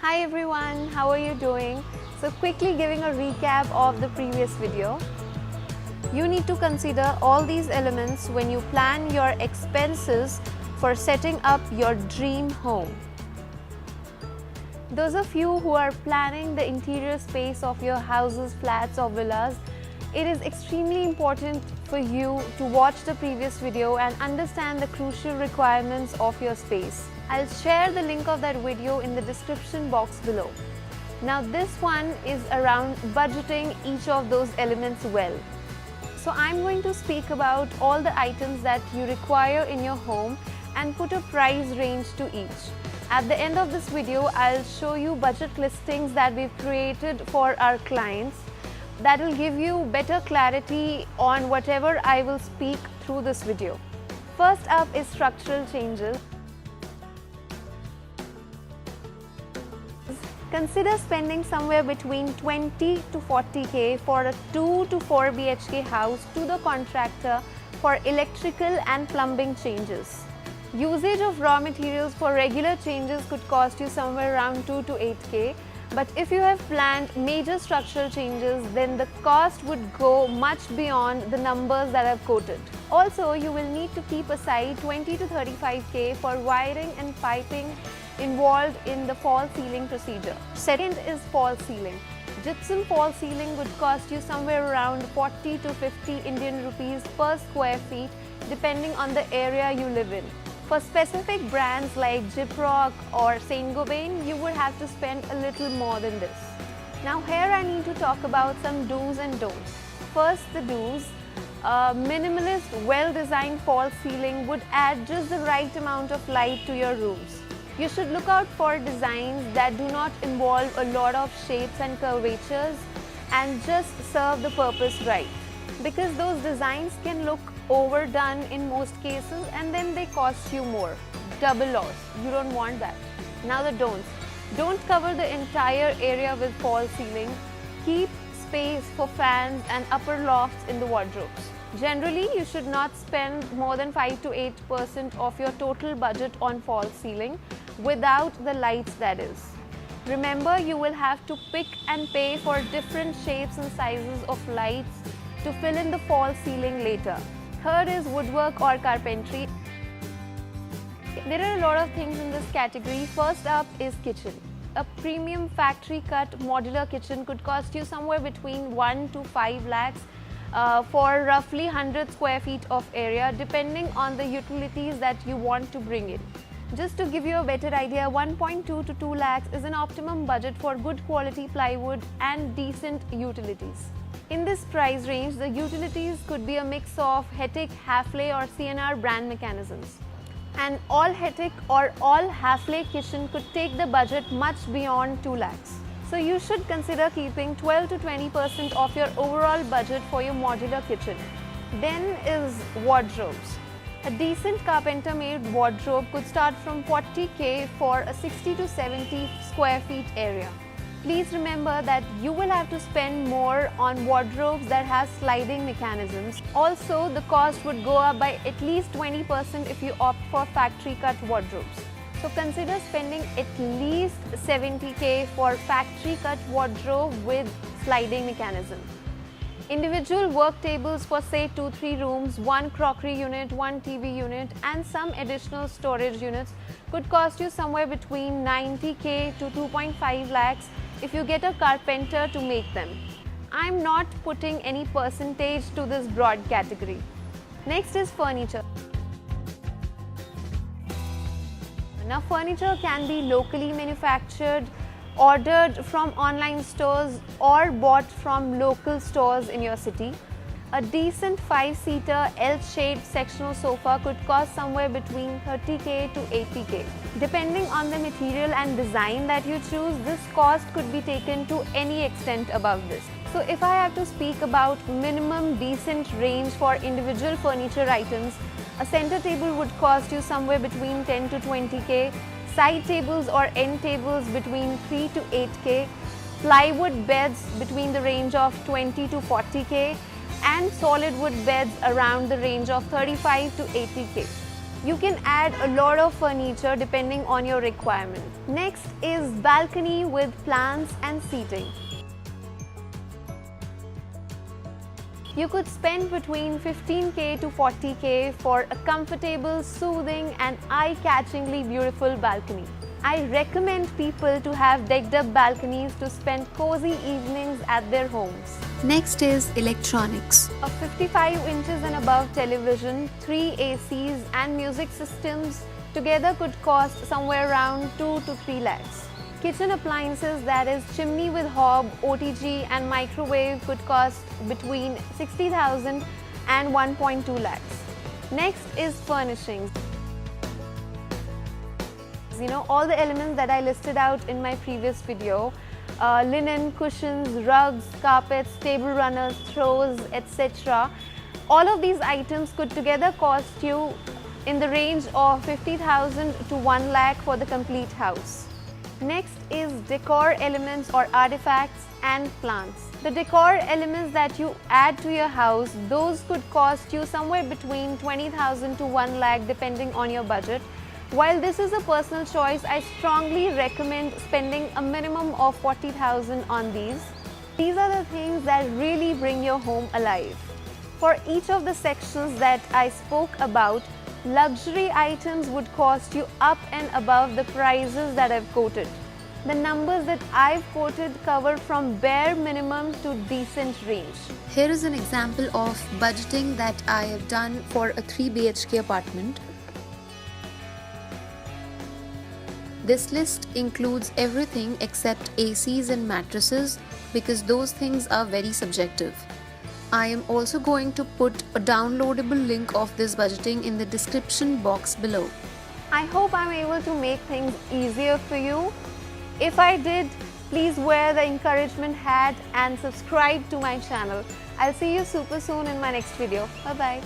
Hi everyone, how are you doing? So quickly giving a recap of the previous video. You need to consider all these elements when you plan your expenses for setting up your dream home. Those of you who are planning the interior space of your houses, flats or villas, it is extremely important for you to watch the previous video and understand the crucial requirements of your space. I'll share the link of that video in the description box below. Now this one is around budgeting each of those elements well. So I'm going to speak about all the items that you require in your home and put a price range to each. At the end of this video, I'll show you budget listings that we've created for our clients that will give you better clarity on whatever I will speak through this video. First up is structural changes. Consider spending somewhere between 20 to 40k for a 2 to 4 BHK house to the contractor for electrical and plumbing changes. Usage of raw materials for regular changes could cost you somewhere around 2 to 8k, but if you have planned major structural changes, then the cost would go much beyond the numbers that I've quoted. Also, you will need to keep aside 20 to 35k for wiring and piping involved in the false ceiling procedure. Second is false ceiling. Gypsum false ceiling would cost you somewhere around 40 to 50 Indian rupees per square feet depending on the area you live in. For specific brands like Gyprock or Saint-Gobain, you would have to spend a little more than this. Now here I need to talk about some do's and don'ts. First, the do's. A minimalist, well-designed false ceiling would add just the right amount of light to your rooms. You should look out for designs that do not involve a lot of shapes and curvatures and just serve the purpose right. Because those designs can look overdone in most cases and then they cost you more. Double loss. You don't want that. Now the don'ts. Don't cover the entire area with false ceiling. Keep space for fans and upper lofts in the wardrobes. Generally, you should not spend more than 5 to 8% of your total budget on false ceiling without the lights, that is. Remember, you will have to pick and pay for different shapes and sizes of lights to fill in the false ceiling later. Third is woodwork or carpentry. There are a lot of things in this category. First up is kitchen. A premium factory cut modular kitchen could cost you somewhere between 1 to 5 lakhs for roughly 100 square feet of area depending on the utilities that you want to bring in. Just to give you a better idea, 1.2 to 2 lakhs is an optimum budget for good quality plywood and decent utilities. In this price range, the utilities could be a mix of Hetic, Hafele or CNR brand mechanisms. An all Hetic or all Hafele kitchen could take the budget much beyond 2 lakhs. So you should consider keeping 12 to 20% of your overall budget for your modular kitchen. Then is wardrobes. A decent carpenter-made wardrobe could start from 40k for a 60 to 70 square feet area. Please remember that you will have to spend more on wardrobes that have sliding mechanisms. Also, the cost would go up by at least 20% if you opt for factory cut wardrobes. So consider spending at least 70k for factory cut wardrobe with sliding mechanism. Individual work tables for say 2-3 rooms, 1 crockery unit, 1 TV unit and some additional storage units could cost you somewhere between 90k to 2.5 lakhs if you get a carpenter to make them. I'm not putting any percentage to this broad category. Next is furniture. Now furniture can be locally manufactured, ordered from online stores or bought from local stores in your city. A decent 5-seater L-shaped sectional sofa could cost somewhere between 30k to 80k. Depending on the material and design that you choose, this cost could be taken to any extent above this. So if I have to speak about minimum decent range for individual furniture items, a center table would cost you somewhere between 10 to 20k, side tables or end tables between 3 to 8k, plywood beds between the range of 20 to 40k, and solid wood beds around the range of 35 to 80k. You can add a lot of furniture depending on your requirement. Next is balcony with plants and seating. You could spend between 15k to 40k for a comfortable, soothing and eye-catchingly beautiful balcony. I recommend people to have decked up balconies to spend cozy evenings at their homes. Next is electronics. A 55 inches and above television, 3 ACs and music systems together could cost somewhere around 2 to 3 lakhs. Kitchen appliances, that is chimney with hob, OTG and microwave, could cost between 60,000 and 1.2 lakhs. Next is furnishings. All the elements that I listed out in my previous video, linen, cushions, rugs, carpets, table runners, throws, etc. All of these items could together cost you in the range of 50,000 to 1 lakh for the complete house. Next is decor elements or artifacts and plants. The decor elements that you add to your house, those could cost you somewhere between 20,000 to 1 lakh depending on your budget. While this is a personal choice, I strongly recommend spending a minimum of 40,000 on these. These are the things that really bring your home alive. For each of the sections that I spoke about, luxury items would cost you up and above the prices that I've quoted. The numbers that I've quoted cover from bare minimum to decent range. Here is an example of budgeting that I have done for a 3 BHK apartment. This list includes everything except ACs and mattresses because those things are very subjective. I am also going to put a downloadable link of this budgeting in the description box below. I hope I'm able to make things easier for you. If I did, please wear the encouragement hat and subscribe to my channel. I'll see you super soon in my next video. Bye-bye.